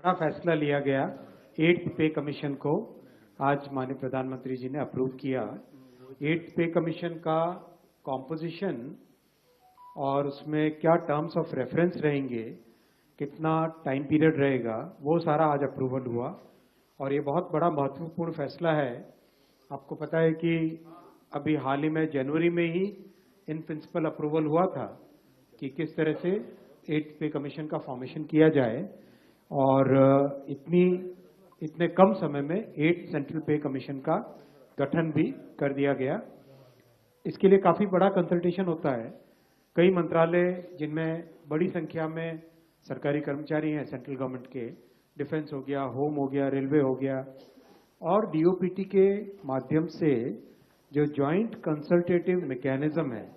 बड़ा फैसला लिया गया। 8th पे कमीशन को आज माननीय प्रधानमंत्री जी ने अप्रूव किया। 8th पे कमीशन का कॉम्पोजिशन और उसमें क्या टर्म्स ऑफ रेफरेंस रहेंगे, कितना टाइम पीरियड रहेगा, वो सारा आज अप्रूवल हुआ। और ये बहुत बड़ा महत्वपूर्ण फैसला है। आपको पता है कि अभी हाल ही में जनवरी में ही इन प्रिंसिपल अप्रूवल हुआ था कि किस तरह से 8th पे कमीशन का फॉर्मेशन किया जाए, और इतने कम समय में 8th सेंट्रल पे कमीशन का गठन भी कर दिया गया। इसके लिए काफी बड़ा कंसल्टेशन होता है। कई मंत्रालय जिनमें बड़ी संख्या में सरकारी कर्मचारी हैं सेंट्रल गवर्नमेंट के, डिफेंस हो गया, होम हो गया, रेलवे हो गया, और डीओपीटी के माध्यम से जो ज्वाइंट कंसल्टेटिव मैकेनिज्म है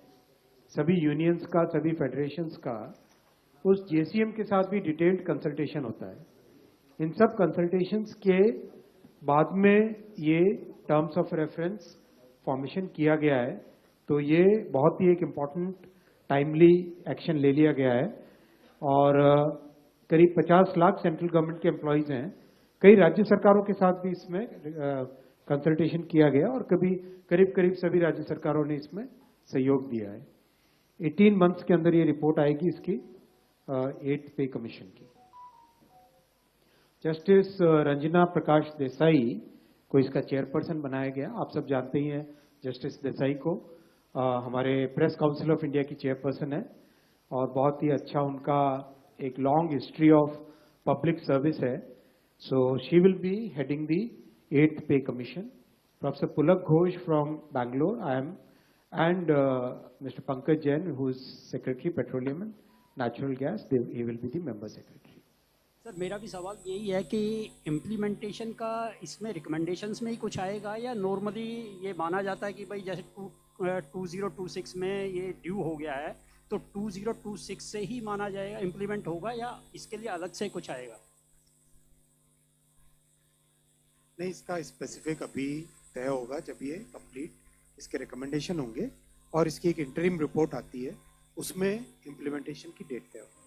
सभी यूनियंस का, सभी फेडरेशंस का, उस जेसीएम के साथ भी डिटेल्ड कंसल्टेशन होता है। इन सब कंसल्टेशंस के बाद में ये टर्म्स ऑफ रेफरेंस फॉर्मेशन किया गया है। तो ये बहुत ही एक इम्पॉर्टेंट टाइमली एक्शन ले लिया गया है। और करीब 50 लाख सेंट्रल गवर्नमेंट के एम्प्लॉयज हैं। कई राज्य सरकारों के साथ भी इसमें कंसल्टेशन किया गया और करीब सभी राज्य सरकारों ने इसमें सहयोग दिया है। 18 मंथ्स के अंदर ये रिपोर्ट आएगी इसकी 8th पे कमीशन की। जस्टिस रंजना प्रकाश देसाई को इसका चेयरपर्सन बनाया गया। आप सब जानते ही हैं जस्टिस देसाई को, हमारे प्रेस काउंसिल ऑफ इंडिया की चेयरपर्सन है और बहुत ही अच्छा उनका एक long history of public service है। So she will be heading the 8th pay commission. Professor Pulak Ghosh from Bangalore, I M, and Mr. Pankaj Jain, who is Secretary Petroleum and Natural Gas, he will be the member secretary. Sir मेरा भी सवाल यही है कि implementation का इसमें recommendations में ही कुछ आएगा या नॉर्मली ये माना जाता है कि भाई जैसे 2026 में ये ड्यू हो गया है तो 2026 से ही माना जाएगा, इम्प्लीमेंट होगा, या इसके लिए अलग से कुछ आएगा? नहीं, इसका स्पेसिफिक अभी तय होगा जब ये कंप्लीट इसके रिकमेंडेशन होंगे और इसकी एक इंटरिम रिपोर्ट आती है, उसमें इम्प्लीमेंटेशन की डेट तय होगी।